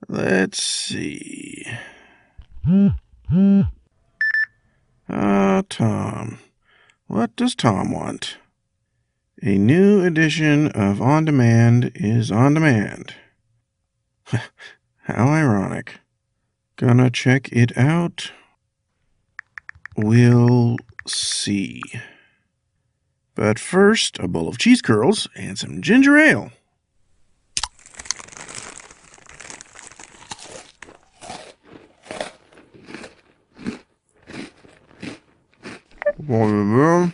Let's see. Tom. What does Tom want? A new edition of On Demand is on demand. How ironic. Gonna check it out. We'll see. But first, a bowl of cheese curls and some ginger ale. On demand.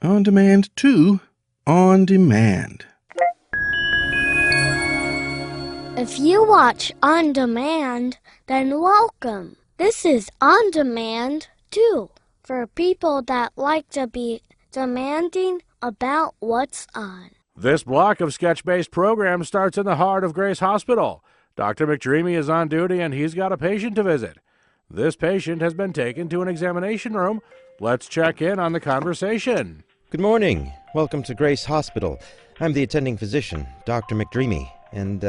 On demand to on demand. If you watch On Demand, then welcome. This is On Demand, too, for people that like to be demanding about what's on. This block of sketch-based programs starts in the heart of Grace Hospital. Dr. McDreamy is on duty and he's got a patient to visit. This patient has been taken to an examination room. Let's check in on the conversation. Good morning. Welcome to Grace Hospital. I'm the attending physician, Dr. McDreamy, and,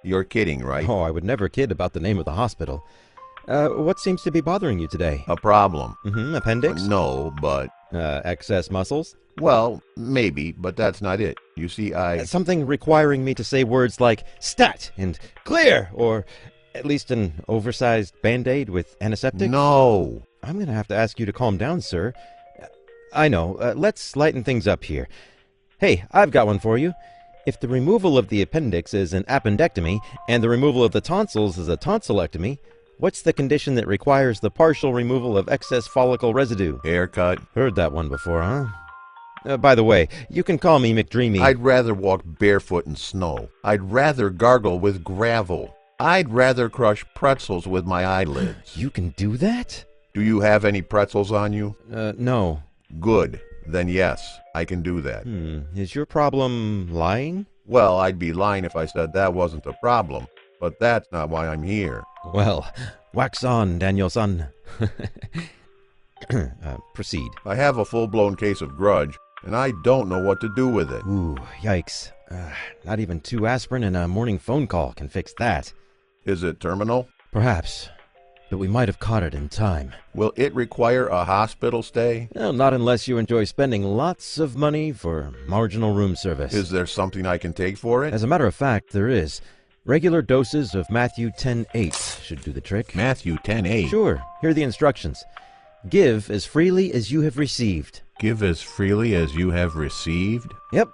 You're kidding, right? Oh, I would never kid about the name of the hospital. What seems to be bothering you today? A problem. Appendix? No, but... Excess muscles? Well, maybe, but that's not it. You see, Something requiring me to say words like stat and clear, or at least an oversized Band-Aid with antiseptic? No! I'm going to have to ask you to calm down, sir. I know. Let's lighten things up here. Hey, I've got one for you. If the removal of the appendix is an appendectomy, and the removal of the tonsils is a tonsillectomy, what's the condition that requires the partial removal of excess follicle residue? Haircut. Heard that one before, huh? By the way, you can call me McDreamy. I'd rather walk barefoot in snow. I'd rather gargle with gravel. I'd rather crush pretzels with my eyelids. You can do that? Do you have any pretzels on you? No. Good. Then yes, I can do that. Is your problem lying? Well, I'd be lying if I said that wasn't a problem, but that's not why I'm here. Well, wax on, Daniel-san. Proceed. I have a full-blown case of grudge, and I don't know what to do with it. Ooh, yikes. Not even 2 aspirin and a morning phone call can fix that. Is it terminal? Perhaps, but we might have caught it in time. Will it require a hospital stay? Well, not unless you enjoy spending lots of money for marginal room service. Is there something I can take for it? As a matter of fact, there is. Regular doses of Matthew 10:8 should do the trick. Matthew 10:8. Sure. Here are the instructions. Give as freely as you have received. Give as freely as you have received? Yep.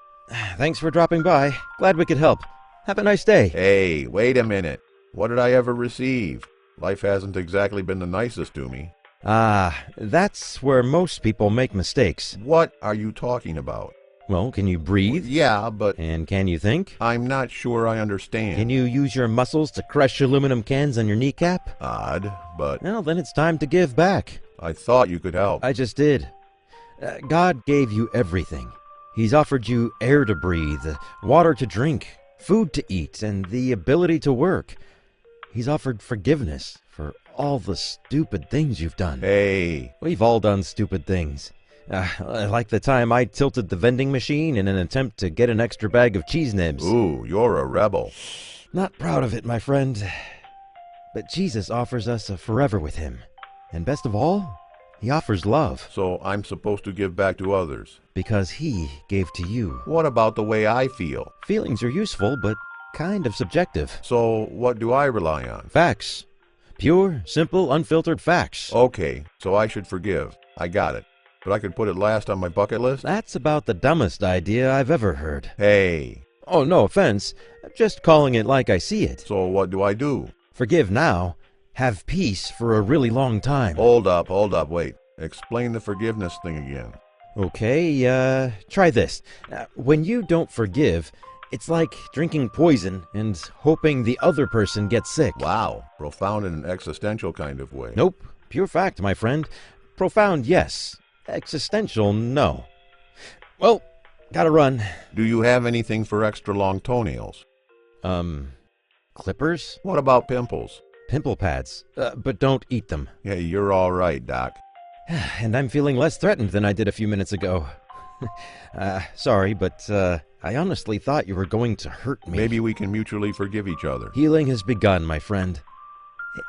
Thanks for dropping by. Glad we could help. Have a nice day. Hey, wait a minute. What did I ever receive? Life hasn't exactly been the nicest to me. That's where most people make mistakes. What are you talking about? Well, can you breathe? Yeah, but... And can you think? I'm not sure I understand. Can you use your muscles to crush aluminum cans on your kneecap? Odd, but... Well, then it's time to give back. I thought you could help. I just did. God gave you everything. He's offered you air to breathe, water to drink, food to eat, and the ability to work. He's offered forgiveness for all the stupid things you've done. Hey. We've all done stupid things. Like the time I tilted the vending machine in an attempt to get an extra bag of cheese nibs. Ooh, you're a rebel. Not proud of it, my friend. But Jesus offers us a forever with him. And best of all, he offers love. So I'm supposed to give back to others? Because he gave to you. What about the way I feel? Feelings are useful, but kind of subjective. So what do I rely on? Facts. Pure, simple, unfiltered facts. Okay, so I should forgive. I got it. But I could put it last on my bucket list? That's about the dumbest idea I've ever heard. Hey. Oh, no offense. I'm just calling it like I see it. So what do I do? Forgive now. Have peace for a really long time. Hold up, wait. Explain the forgiveness thing again. Okay, try this. When you don't forgive, it's like drinking poison and hoping the other person gets sick. Wow, profound in an existential kind of way. Nope, pure fact, my friend. Profound, yes. Existential, no. Well, gotta run. Do you have anything for extra long toenails? Clippers? What about pimples? Pimple pads, but don't eat them. Hey, you're all right, Doc. And I'm feeling less threatened than I did a few minutes ago. Sorry, but I honestly thought you were going to hurt me. Maybe we can mutually forgive each other. Healing has begun, my friend.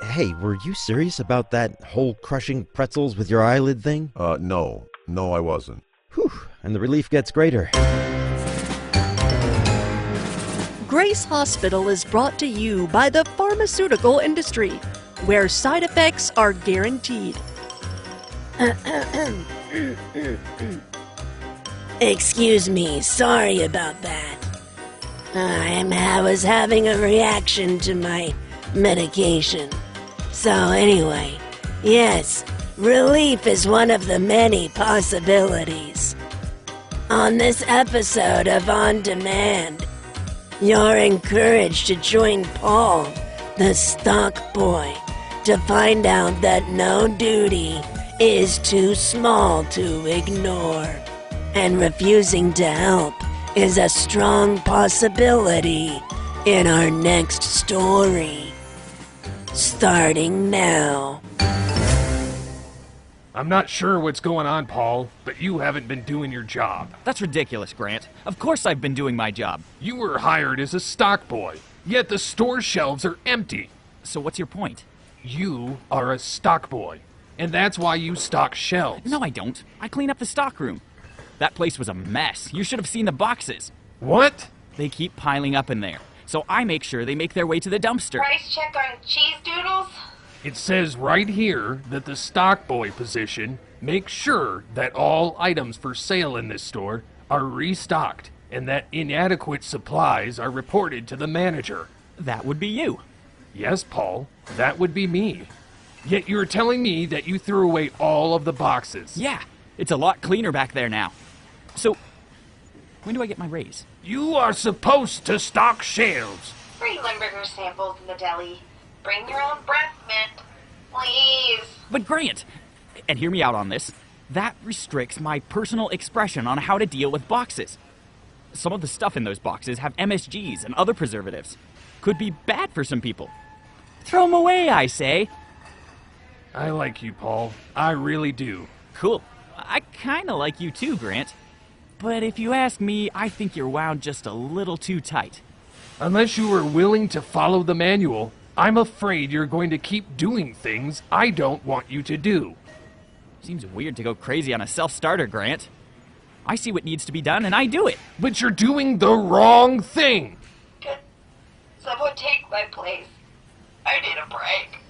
Hey, were you serious about that whole crushing pretzels with your eyelid thing? No, I wasn't. Whew, and the relief gets greater. Grace Hospital is brought to you by the pharmaceutical industry, where side effects are guaranteed. Excuse me, sorry about that. I was having a reaction to my medication. So anyway, yes, relief is one of the many possibilities. On this episode of On Demand, you're encouraged to join Paul, the stock boy, to find out that no duty is too small to ignore, and refusing to help is a strong possibility in our next story. Starting now. I'm not sure what's going on, Paul, but you haven't been doing your job. That's ridiculous, Grant. Of course I've been doing my job. You were hired as a stock boy, yet the store shelves are empty. So what's your point? You are a stock boy, and that's why you stock shelves. No, I don't. I clean up the stock room. That place was a mess. You should have seen the boxes. What? They keep piling up in there, so I make sure they make their way to the dumpster. Price check on cheese doodles? It says right here that the stock boy position makes sure that all items for sale in this store are restocked and that inadequate supplies are reported to the manager. That would be you. Yes, Paul, that would be me. Yet you're telling me that you threw away all of the boxes. Yeah, it's a lot cleaner back there now. So, when do I get my raise? You are supposed to stock shelves. Free Limburger samples in the deli. Bring your own breath mint, please. But Grant, and hear me out on this, that restricts my personal expression on how to deal with boxes. Some of the stuff in those boxes have MSGs and other preservatives. Could be bad for some people. Throw them away, I say. I like you, Paul. I really do. Cool. I kinda like you too, Grant. But if you ask me, I think you're wound just a little too tight. Unless you are willing to follow the manual, I'm afraid you're going to keep doing things I don't want you to do. Seems weird to go crazy on a self-starter, Grant. I see what needs to be done and I do it. But you're doing the wrong thing. Could someone take my place? I need a break.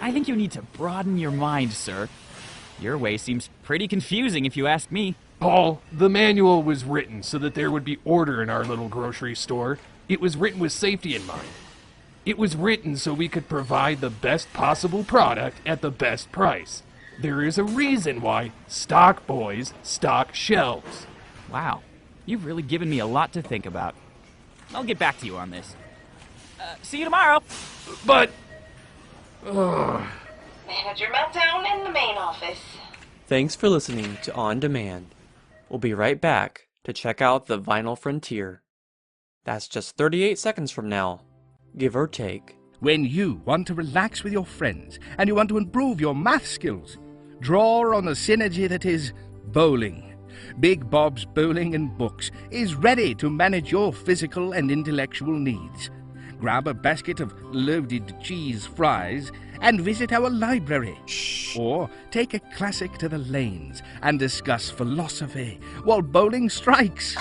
I think you need to broaden your mind, sir. Your way seems pretty confusing if you ask me. Paul, the manual was written so that there would be order in our little grocery store. It was written with safety in mind. It was written so we could provide the best possible product at the best price. There is a reason why stock boys stock shelves. Wow, you've really given me a lot to think about. I'll get back to you on this. See you tomorrow. But... Manager meltdown in the main office. Thanks for listening to On Demand. We'll be right back to check out the Vinyl Frontier. That's just 38 seconds from now, give or take. When you want to relax with your friends and you want to improve your math skills, draw on the synergy that is bowling. Big Bob's Bowling and Books is ready to manage your physical and intellectual needs. Grab a basket of loaded cheese fries and visit our library. Or take a classic to the lanes and discuss philosophy while bowling strikes.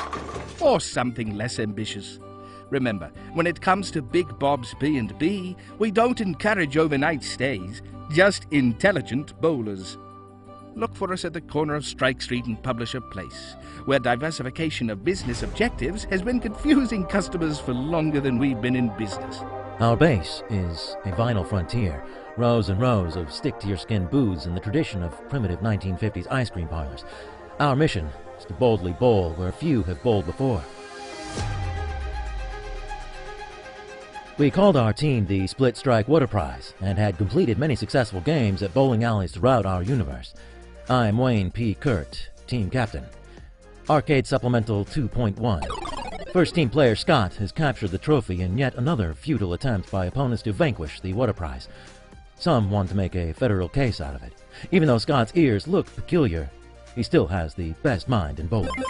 Or something less ambitious. Remember, when it comes to Big Bob's B&B, we don't encourage overnight stays, just intelligent bowlers. Look for us at the corner of Strike Street and Publisher Place, where diversification of business objectives has been confusing customers for longer than we've been in business. Our base is a vinyl frontier, rows and rows of stick-to-your-skin booths in the tradition of primitive 1950s ice cream parlors. Our mission is to boldly bowl where few have bowled before. We called our team the Split Strike Water Prize and had completed many successful games at bowling alleys throughout our universe. I'm Wayne P. Kurt, team captain. Arcade Supplemental 2.1. First team player Scott has captured the trophy in yet another futile attempt by opponents to vanquish the Water Prize. Some want to make a federal case out of it. Even though Scott's ears look peculiar, he still has the best mind in bowling.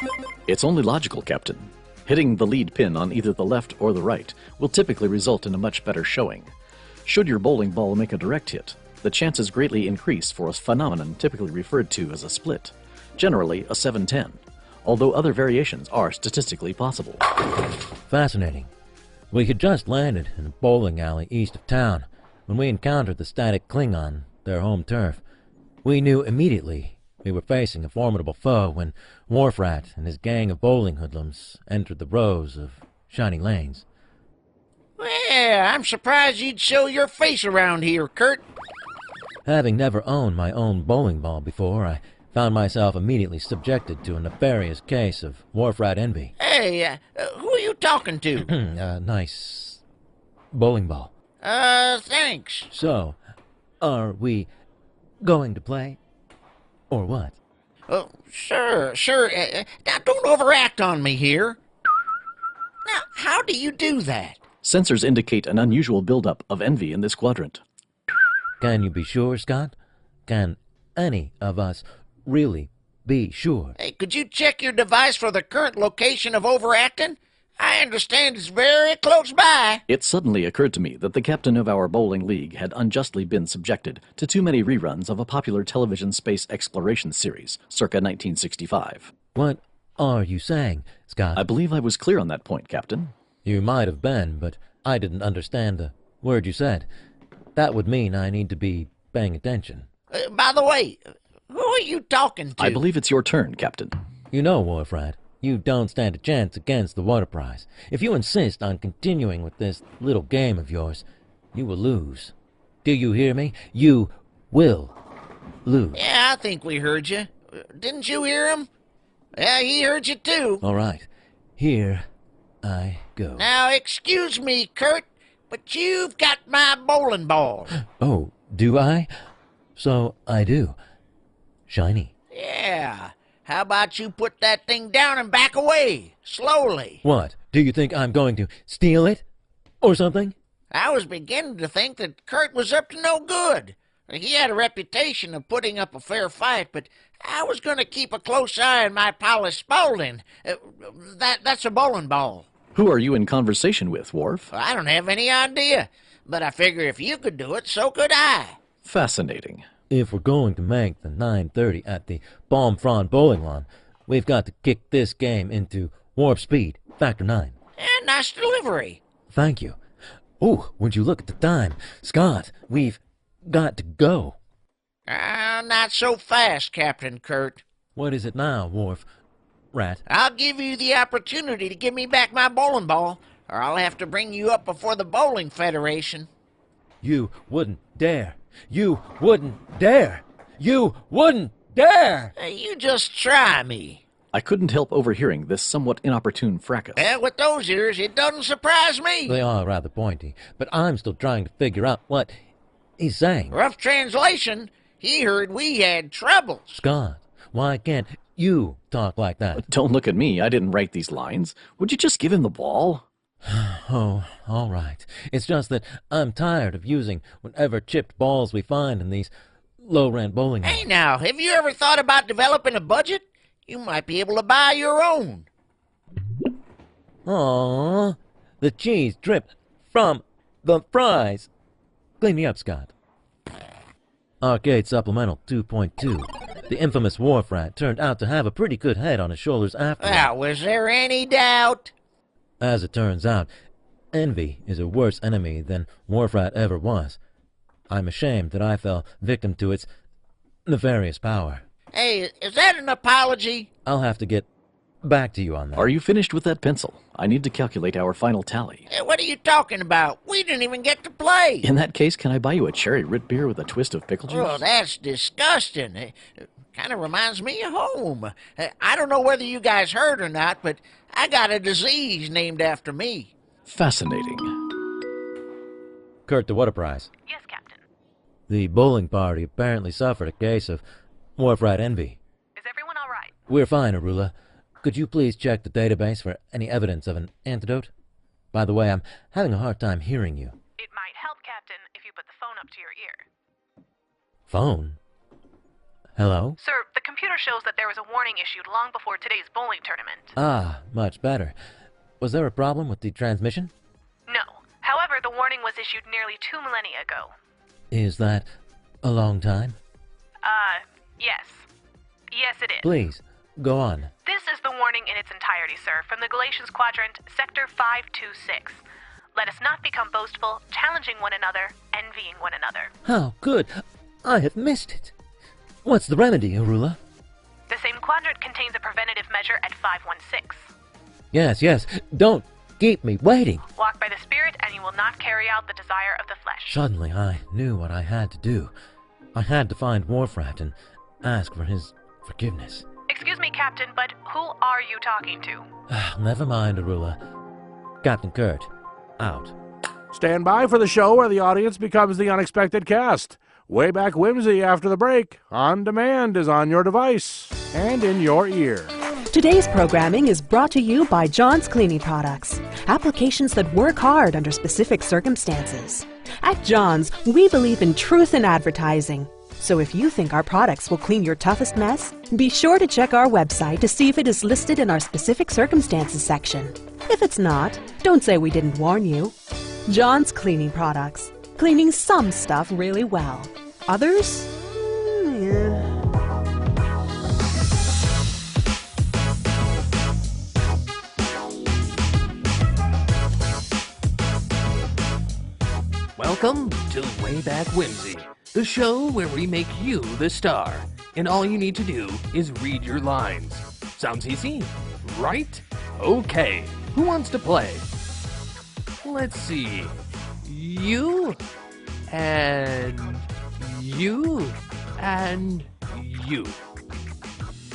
It's only logical, Captain. Hitting the lead pin on either the left or the right will typically result in a much better showing. Should your bowling ball make a direct hit, the chances greatly increase for a phenomenon typically referred to as a split, generally a 7-10, although other variations are statistically possible. Fascinating. We had just landed in a bowling alley east of town when we encountered the static Klingon, their home turf. We knew immediately we were facing a formidable foe when Wharfrat and his gang of bowling hoodlums entered the rows of shiny lanes. Well, I'm surprised you'd show your face around here, Kurt. Having never owned my own bowling ball before, I found myself immediately subjected to a nefarious case of Wharfrat envy. Hey, who are you talking to? A nice bowling ball. Thanks. So, are we going to play? Or what? Oh, sure. Now, don't overact on me here. Now, how do you do that? Sensors indicate an unusual buildup of envy in this quadrant. Can you be sure, Scott? Can any of us really be sure? Hey, could you check your device for the current location of overacting? I understand it's very close by. It suddenly occurred to me that the captain of our bowling league had unjustly been subjected to too many reruns of a popular television space exploration series, circa 1965. What are you saying, Scott? I believe I was clear on that point, Captain. You might have been, but I didn't understand the word you said. That would mean I need to be paying attention. By the way, who are you talking to? I believe it's your turn, Captain. You know, Wharfrat, you don't stand a chance against the water prize. If you insist on continuing with this little game of yours, you will lose. Do you hear me? You will lose. Yeah, I think we heard you. Didn't you hear him? Yeah, he heard you too. All right. Here I go. Now, excuse me, Kurt, but you've got my bowling ball. Oh, do I? So I do. Shiny. Yeah. How about you put that thing down and back away, slowly? What? Do you think I'm going to steal it? Or something? I was beginning to think that Kurt was up to no good. He had a reputation of putting up a fair fight, but I was going to keep a close eye on my pal Spaulding. That's a bowling ball. Who are you in conversation with, Worf? I don't have any idea, but I figure if you could do it, so could I. Fascinating. If we're going to make the 9:30 at the Palm Frond Bowling Lawn, we've got to kick this game into warp speed, factor 9. And nice delivery. Thank you. Oh, would you look at the time? Scott, we've got to go. Not so fast, Captain Kurt. What is it now, Worf? Rat? I'll give you the opportunity to give me back my bowling ball, or I'll have to bring you up before the Bowling Federation. You wouldn't dare. You wouldn't dare! You wouldn't dare! You just try me. I couldn't help overhearing this somewhat inopportune fracas. Well, with those ears, it doesn't surprise me. They are rather pointy, but I'm still trying to figure out what he's saying. Rough translation, he heard we had troubles. Scott, why can't you talk like that? Don't look at me. I didn't write these lines. Would you just give him the ball? Oh, all right. It's just that I'm tired of using whatever chipped balls we find in these low-rent bowling lanes. Hey now, have you ever thought about developing a budget? You might be able to buy your own. Aww, the cheese dripped from the fries. Clean me up, Scott. Arcade Supplemental 2.2. The infamous Wharfrat turned out to have a pretty good head on his shoulders after all. Well, was there any doubt? As it turns out, envy is a worse enemy than Wharfrat ever was. I'm ashamed that I fell victim to its nefarious power. Hey, is that an apology? I'll have to get back to you on that. Are you finished with that pencil? I need to calculate our final tally. Hey, what are you talking about? We didn't even get to play. In that case, can I buy you a cherry root beer with a twist of pickle juice? Oh, that's disgusting. Kind of reminds me of home. I don't know whether you guys heard or not, but I got a disease named after me. Fascinating. Kurt, the water prize. Yes, Captain. The bowling party apparently suffered a case of Wharfrat envy. Is everyone all right? We're fine, Arula. Could you please check the database for any evidence of an antidote? By the way, I'm having a hard time hearing you. It might help, Captain, if you put the phone up to your ear. Phone? Hello? Sir, the computer shows that there was a warning issued long before today's bowling tournament. Ah, much better. Was there a problem with the transmission? No. However, the warning was issued nearly 2 millennia ago. Is that a long time? Yes. Yes, it is. Please, go on. This is the warning in its entirety, sir, from the Galatians Quadrant, Sector 526. Let us not become boastful, challenging one another, envying one another. How good! I have missed it. What's the remedy, Arula? The same quadrant contains a preventative measure at 516. Yes, don't keep me waiting. Walk by the Spirit, and you will not carry out the desire of the flesh. Suddenly, I knew what I had to do. I had to find Warfrat and ask for his forgiveness. Excuse me, Captain, but who are you talking to? Never mind, Arula. Captain Kurt, out. Stand by for the show where the audience becomes the unexpected cast. Wayback Whimsy after the break. On Demand is on your device and in your ear. Today's programming is brought to you by John's Cleaning Products, applications that work hard under specific circumstances. At John's, we believe in truth in advertising. So if you think our products will clean your toughest mess, be sure to check our website to see if it is listed in our specific circumstances section. If it's not, don't say we didn't warn you. John's Cleaning Products, cleaning some stuff really well. Others? Yeah. Welcome to Wayback Whimsy, the show where we make you the star, and all you need to do is read your lines. Sounds easy, right? Okay, who wants to play? Let's see. You and you and you.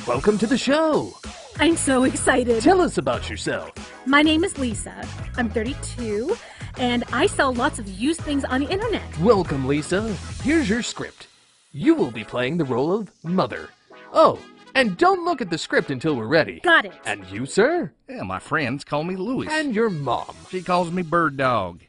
Welcome to the show. I'm so excited. Tell us about yourself. My name is Lisa. I'm 32, and I sell lots of used things on the internet. Welcome, Lisa. Here's your script. You will be playing the role of Mother. Oh, and don't look at the script until we're ready. Got it. And you, sir? Yeah, my friends call me Louis. And your mom? She calls me Bird Dog.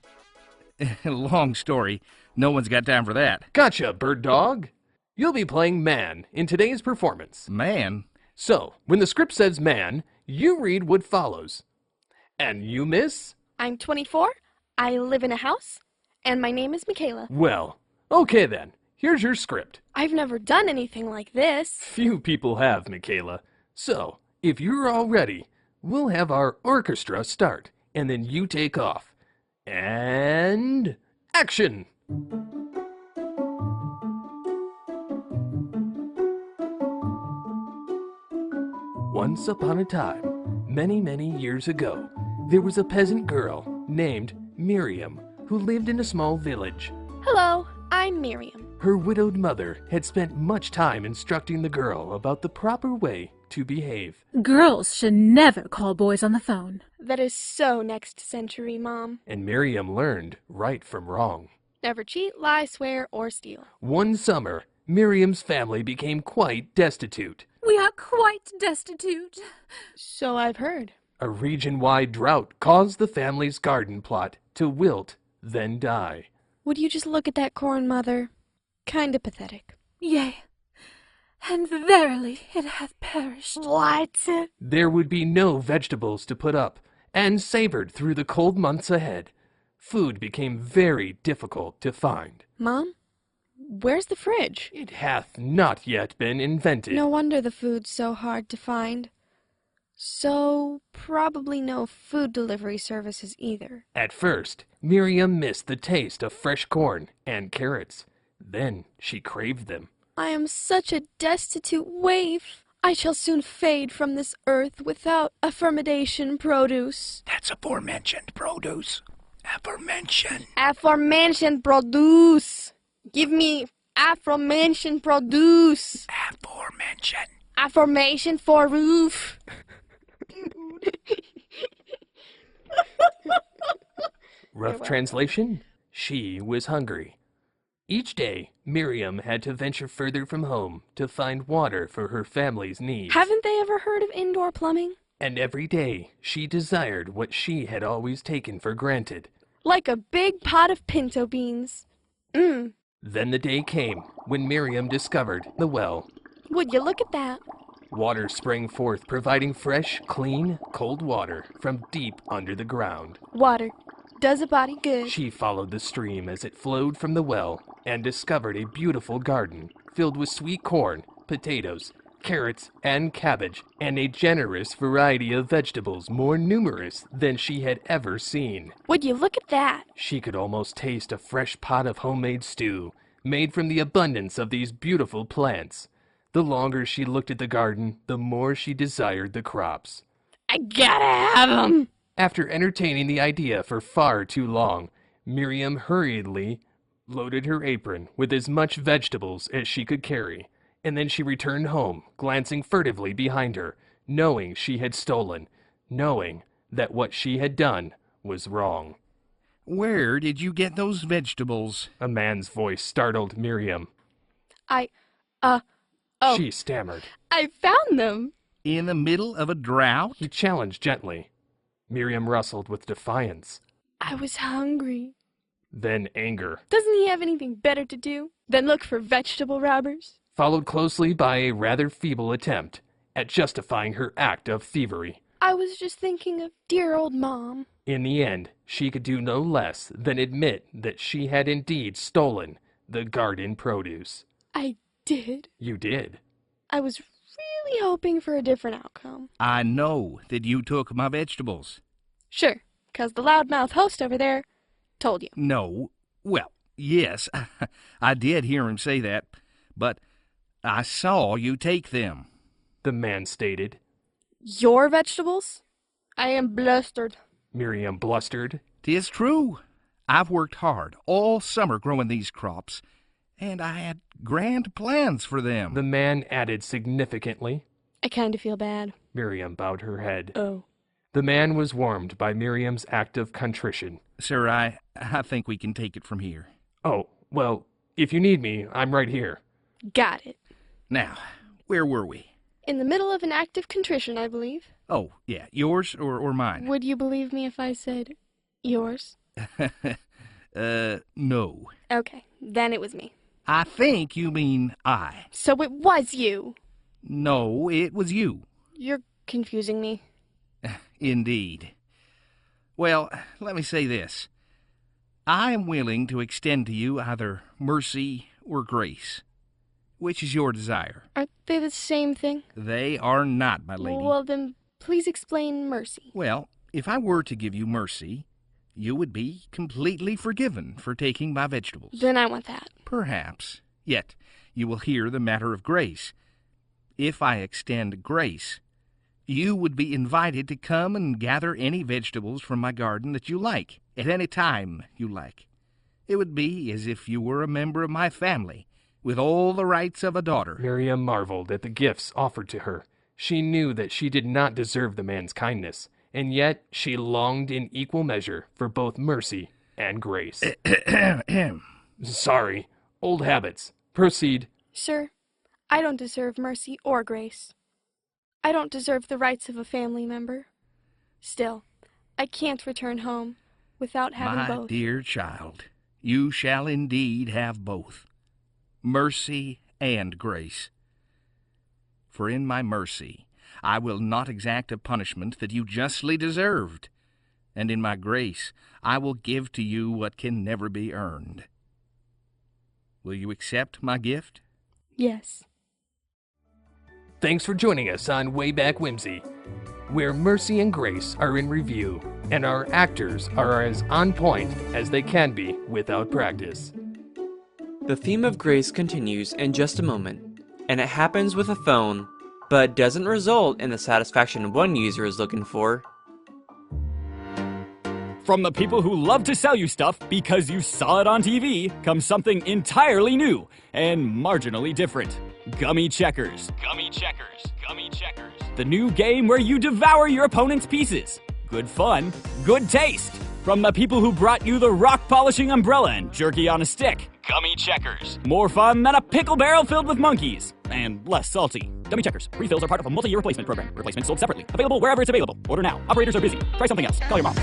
Long story. No one's got time for that. Gotcha, Bird Dog. You'll be playing Man in today's performance. Man? So, when the script says man, you read what follows. And you, miss? I'm 24, I live in a house, and my name is Michaela. Well, okay then. Here's your script. I've never done anything like this. Few people have, Michaela. So, if you're all ready, we'll have our orchestra start, and then you take off. And action! Once upon a time, many, many years ago, there was a peasant girl named Miriam who lived in a small village. Hello, I'm Miriam. Her widowed mother had spent much time instructing the girl about the proper way to behave. Girls should never call boys on the phone. That is so next century, Mom. And Miriam learned right from wrong. Never cheat, lie, swear, or steal. One summer, Miriam's family became quite destitute. We are quite destitute. So I've heard. A region-wide drought caused the family's garden plot to wilt, then die. Would you just look at that corn, Mother? Kinda pathetic. Yea, and verily it hath perished. What? There would be no vegetables to put up, and savored through the cold months ahead. Food became very difficult to find. Mom, where's the fridge? It hath not yet been invented. No wonder the food's so hard to find. So, probably no food delivery services either. At first, Miriam missed the taste of fresh corn and carrots. Then she craved them. I am such a destitute waif. I shall soon fade from this earth without aforementioned produce. That's aforementioned produce. Aforementioned. Aforementioned produce. Give me aforementioned produce. Aforementioned. Affirmation for roof. Rough translation? She was hungry. Each day, Miriam had to venture further from home to find water for her family's needs. Haven't they ever heard of indoor plumbing? And every day, she desired what she had always taken for granted. Like a big pot of pinto beans. Then the day came when Miriam discovered the well. Would you look at that? Water sprang forth, providing fresh, clean, cold water from deep under the ground. Water does a body good. She followed the stream as it flowed from the well and discovered a beautiful garden filled with sweet corn, potatoes, carrots, and cabbage, and a generous variety of vegetables more numerous than she had ever seen. Would you look at that? She could almost taste a fresh pot of homemade stew, made from the abundance of these beautiful plants. The longer she looked at the garden, the more she desired the crops. I gotta have 'em! After entertaining the idea for far too long, Miriam hurriedly loaded her apron with as much vegetables as she could carry, and then she returned home, glancing furtively behind her, knowing she had stolen, knowing that what she had done was wrong. Where did you get those vegetables? A man's voice startled Miriam. She stammered. I found them. In the middle of a drought? He challenged gently. Miriam rustled with defiance. I was hungry. Then anger. Doesn't he have anything better to do than look for vegetable robbers? Followed closely by a rather feeble attempt at justifying her act of thievery. I was just thinking of dear old Mom. In the end, she could do no less than admit that she had indeed stolen the garden produce. I did. You did. I was really hoping for a different outcome. I know that you took my vegetables. Sure, 'cause the loudmouth host over there told you. No. Well, yes, I did hear him say that, but I saw you take them. The man stated. Your vegetables? I am blustered. Miriam blustered. 'Tis true. I've worked hard all summer growing these crops, and I had grand plans for them. The man added significantly. I kind of feel bad. Miriam bowed her head. Oh. The man was warmed by Miriam's act of contrition. Sir, I think we can take it from here. Oh, well, if you need me, I'm right here. Got it. Now, where were we? In the middle of an act of contrition, I believe. Oh, yeah, yours or mine? Would you believe me if I said yours? No. Okay, then it was me. I think you mean I. So it was you. No, it was you. You're confusing me. Indeed. Well, let me say this. I am willing to extend to you either mercy or grace. Which is your desire? Aren't they the same thing? They are not, my lady. Well, then please explain mercy. Well, if I were to give you mercy, you would be completely forgiven for taking my vegetables. Then I want that. Perhaps. Yet, you will hear the matter of grace. If I extend grace, you would be invited to come and gather any vegetables from my garden that you like, at any time you like. It would be as if you were a member of my family, with all the rights of a daughter. Miriam marveled at the gifts offered to her. She knew that she did not deserve the man's kindness, and yet she longed in equal measure for both mercy and grace. Sorry, old habits. Proceed. Sir, I don't deserve mercy or grace. I don't deserve the rights of a family member. Still, I can't return home without having both. My dear child, you shall indeed have both, mercy and grace. For in my mercy I will not exact a punishment that you justly deserved, and in my grace I will give to you what can never be earned. Will you accept my gift? Yes. Thanks for joining us on Wayback Whimsy, where mercy and grace are in review, and our actors are as on point as they can be without practice. The theme of grace continues in just a moment, and it happens with a phone, but doesn't result in the satisfaction one user is looking for. From the people who love to sell you stuff because you saw it on TV comes something entirely new and marginally different. Gummy Checkers. Gummy Checkers. Gummy Checkers. The new game where you devour your opponent's pieces. Good fun, good taste. From the people who brought you the rock polishing umbrella and jerky on a stick. Gummy Checkers. More fun than a pickle barrel filled with monkeys. And less salty. Gummy Checkers. Refills are part of a multi-year replacement program. Replacements sold separately. Available wherever it's available. Order now. Operators are busy. Try something else. Call your mom.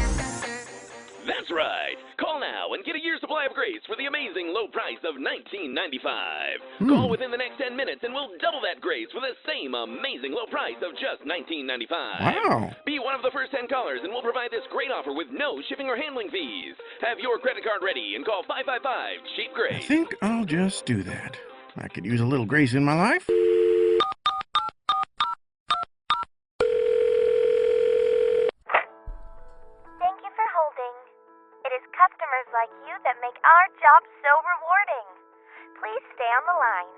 That's right. Call now and get a year's supply of Grace for the amazing low price of $19.95. Hmm. Call within the next 10 minutes and we'll double that Grace for the same amazing low price of just $19.95. Wow. Be one of the first 10 callers and we'll provide this great offer with no shipping or handling fees. Have your credit card ready and call 555-CHEAP I Grace. think I'll just do that. I could use a little grace in my life. Thank you for holding. It is customers like you that make our job so rewarding. Please stay on the line.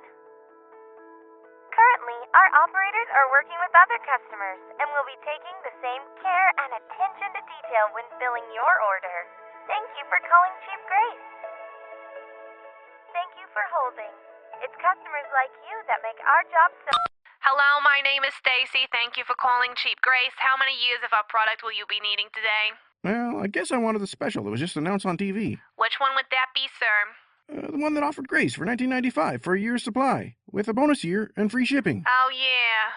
Currently, our operators are working with other customers and will be taking the same care and attention to detail when filling your order. Thank you for calling Cheap Grace. Thank you for holding. It's customers like you that make our job so... Hello, my name is Stacy. Thank you for calling Cheap Grace. How many years of our product will you be needing today? Well, I guess I wanted the special that was just announced on TV. Which one would that be, sir? The one that offered grace for $19.95 for a year's supply, with a bonus year and free shipping. Oh, yeah.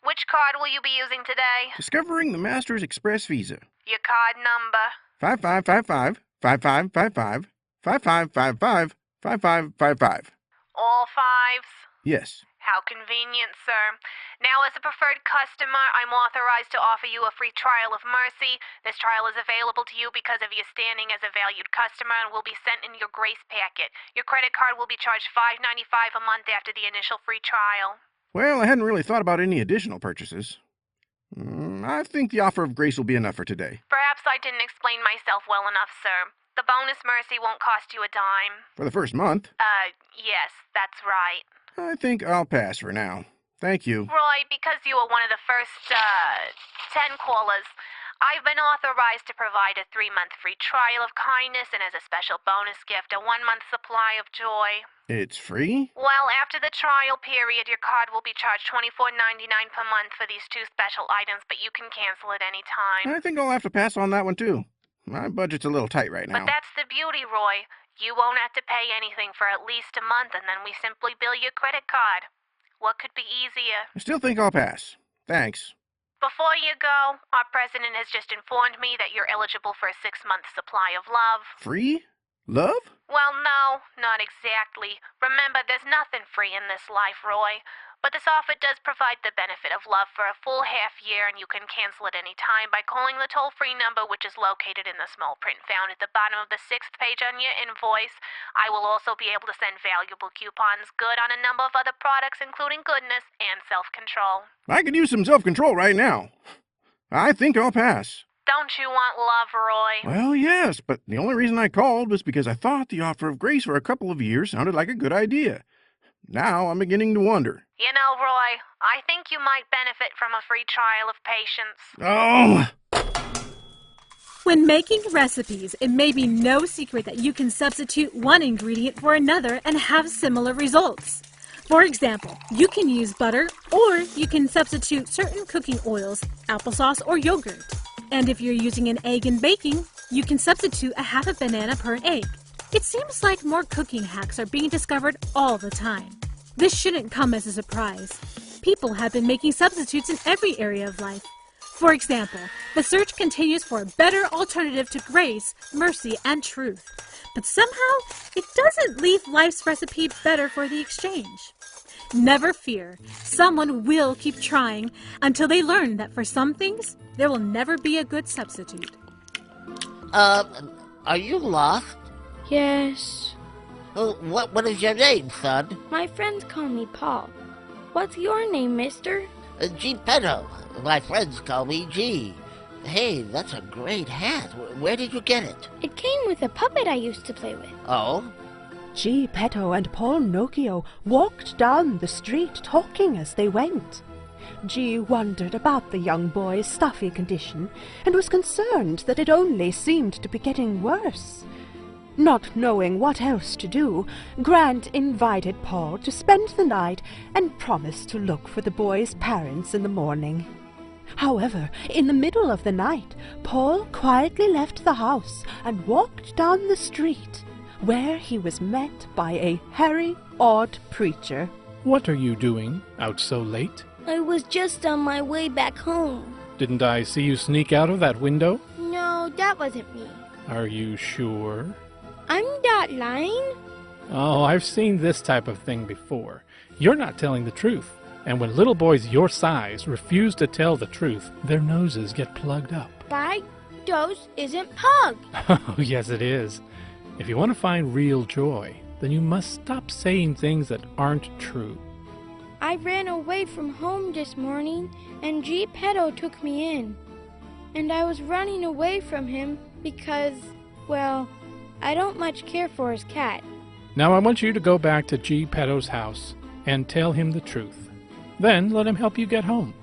Which card will you be using today? Discovering the Masters Express Visa. Your card number. 5555-5555-5555-5555. All fives? Yes. How convenient, sir. Now, as a preferred customer, I'm authorized to offer you a free trial of Mercy. This trial is available to you because of your standing as a valued customer and will be sent in your grace packet. Your credit card will be charged $5.95 a month after the initial free trial. Well, I hadn't really thought about any additional purchases. I think the offer of grace will be enough for today. Perhaps I didn't explain myself well enough, sir. The bonus Mercy won't cost you a dime. For the first month, Yes, that's right. I think I'll pass for now. Thank you. Roy, because you were one of the first, 10 callers, I've been authorized to provide a 3-month free trial of kindness and as a special bonus gift, a 1-month supply of joy. It's free? Well, after the trial period, your card will be charged $24.99 per month for these 2 special items, but you can cancel at any time. I think I'll have to pass on that one, too. My budget's a little tight right now. But that's the beauty, Roy. You won't have to pay anything for at least a month, and then we simply bill your credit card. What could be easier? I still think I'll pass. Thanks. Before you go, our president has just informed me that you're eligible for a 6-month supply of love. Free? Love? Well, no, not exactly. Remember, there's nothing free in this life, Roy. But this offer does provide the benefit of love for a full half year, and you can cancel at any time by calling the toll-free number, which is located in the small print found at the bottom of the 6th page on your invoice. I will also be able to send valuable coupons good on a number of other products, including goodness and self-control. I could use some self-control right now. I think I'll pass. Don't you want love, Roy? Well, yes, but the only reason I called was because I thought the offer of grace for a couple of years sounded like a good idea. Now I'm beginning to wonder. You know, Roy, I think you might benefit from a free trial of patience. Oh! When making recipes, it may be no secret that you can substitute one ingredient for another and have similar results. For example, you can use butter, or you can substitute certain cooking oils, applesauce, or yogurt. And if you're using an egg in baking, you can substitute a half a banana per egg. It seems like more cooking hacks are being discovered all the time. This shouldn't come as a surprise. People have been making substitutes in every area of life. For example, the search continues for a better alternative to grace, mercy, and truth. But somehow, it doesn't leave life's recipe better for the exchange. Never fear, someone will keep trying until they learn that for some things, there will never be a good substitute. Are you lost? Yes. What is your name, son? My friends call me Paul. What's your name, mister? Geppetto. My friends call me G. Hey, that's a great hat. Where did you get it? It came with a puppet I used to play with. Oh? Geppetto and Paul Nokia walked down the street talking as they went. G wondered about the young boy's stuffy condition and was concerned that it only seemed to be getting worse. Not knowing what else to do, Grant invited Paul to spend the night and promised to look for the boy's parents in the morning. However, in the middle of the night, Paul quietly left the house and walked down the street, where he was met by a hairy, odd preacher. What are you doing out so late? I was just on my way back home. Didn't I see you sneak out of that window? No, that wasn't me. Are you sure? I'm not lying. Oh, I've seen this type of thing before. You're not telling the truth. And when little boys your size refuse to tell the truth, their noses get plugged up. My nose isn't plugged. Oh, yes, it is. If you want to find real joy, then you must stop saying things that aren't true. I ran away from home this morning, and Geppetto took me in. And I was running away from him because, well, I don't much care for his cat. Now I want you to go back to Geppetto's house and tell him the truth. Then let him help you get home.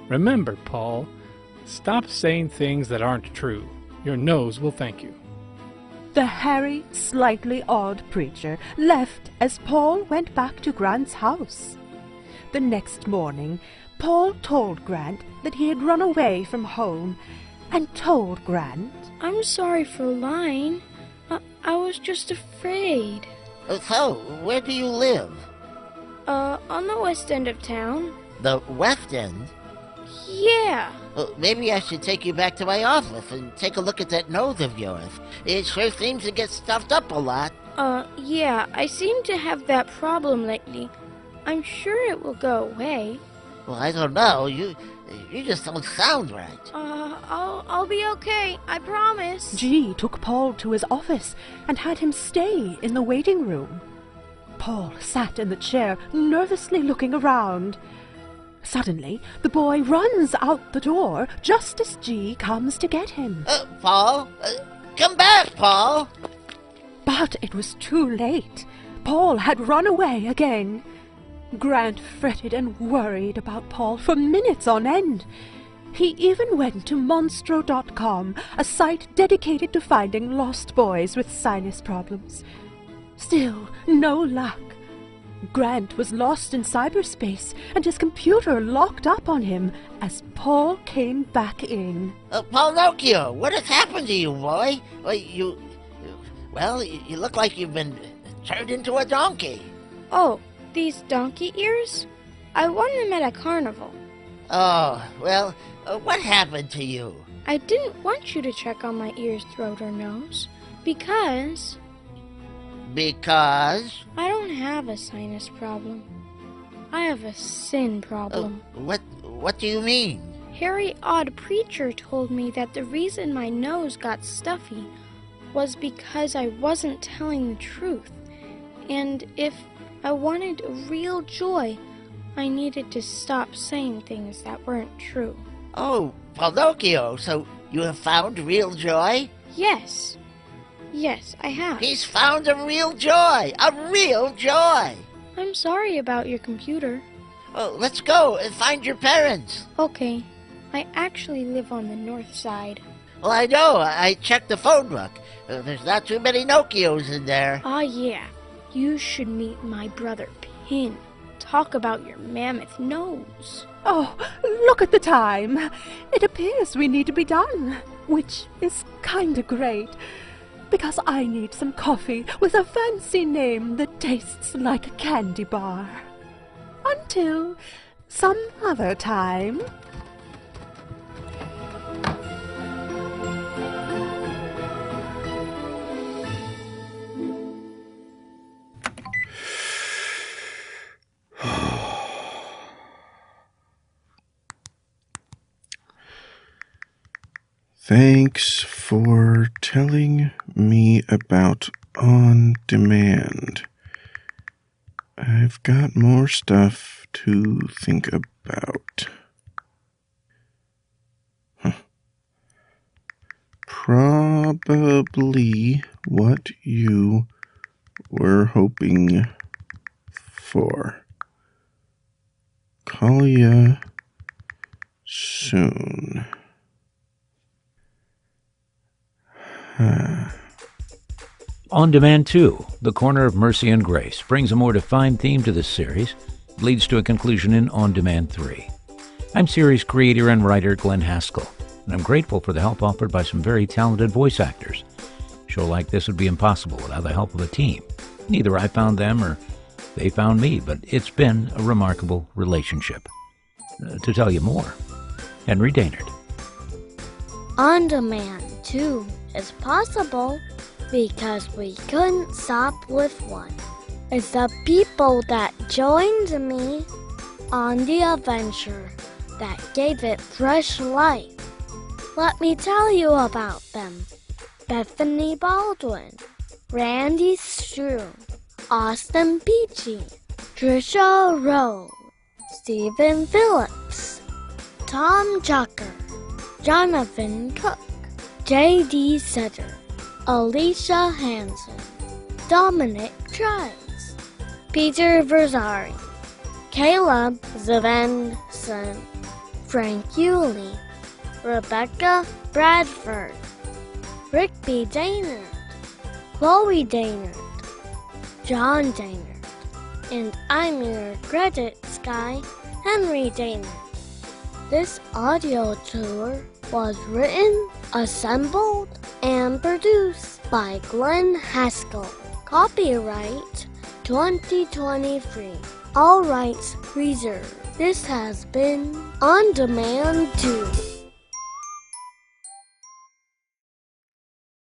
Remember, Paul, stop saying things that aren't true. Your nose will thank you. The hairy, slightly odd preacher left as Paul went back to Grant's house. The next morning, Paul told Grant that he had run away from home and told Grant, I'm sorry for lying. I was just afraid. So, where do you live? On the west end of town. The west end? Yeah. Maybe I should take you back to my office and take a look at that nose of yours. It sure seems to get stuffed up a lot. Yeah, I seem to have that problem lately. I'm sure it will go away. Well, I don't know. You just don't sound right. I'll be okay. I promise. G took Paul to his office and had him stay in the waiting room. Paul sat in the chair, nervously looking around. Suddenly, the boy runs out the door just as G comes to get him. Paul? Come back, Paul! But it was too late. Paul had run away again. Grant fretted and worried about Paul for minutes on end. He even went to Monstro.com, a site dedicated to finding lost boys with sinus problems. Still, no luck. Grant was lost in cyberspace, and his computer locked up on him as Paul came back in. Pinocchio, what has happened to you, boy? You look like you've been turned into a donkey. Oh, these donkey ears? I won them at a carnival. Oh, well, what happened to you? I didn't want you to check on my ears, throat, or nose, because... Because? I don't have a sinus problem. I have a sin problem. What do you mean? Harry Odd Preacher told me that the reason my nose got stuffy was because I wasn't telling the truth. And if I wanted real joy, I needed to stop saying things that weren't true. Oh, Pinocchio, so you have found real joy? Yes. Yes, I have. He's found a real joy! A real joy! I'm sorry about your computer. Oh, let's go and find your parents. Okay. I actually live on the north side. Well, I know. I checked the phone book. There's not too many Nokios in there. Yeah. You should meet my brother, Pin. Talk about your mammoth nose. Oh, look at the time. It appears we need to be done, which is kinda great, because I need some coffee with a fancy name that tastes like a candy bar. Until some other time. Thanks for telling me about On Demand. I've got more stuff to think about. Probably what you were hoping for. Call ya soon. On Demand 2, The Corner of Mercy and Grace, brings a more defined theme to this series, leads to a conclusion in On Demand 3. I'm series creator and writer Glenn Haskell, and I'm grateful for the help offered by some very talented voice actors. A show like this would be impossible without the help of a team. Neither I found them or they found me, but it's been a remarkable relationship. To tell you more, Henry Daynard. On Demand 2 is possible because we couldn't stop with one. It's the people that joined me on the adventure that gave it fresh life. Let me tell you about them. Bethany Baldwin, Randy Strew, Austin Peachy, Trisha Rowe, Stephen Phillips, Tom Chucker, Jonathan Cook, J.D. Sutter, Alicia Hansen, Dominic Trice, Peter Verzari, Caleb Zavenson, Frank Yulee, Rebecca Bradford, Rick B. Daynard, Chloe Daynard, John Daynard, and I'm your credits guy, Henry Daynard. This audio tour was written, assembled, and produced by Glenn Haskell. Copyright 2023. All rights reserved. This has been On Demand 2.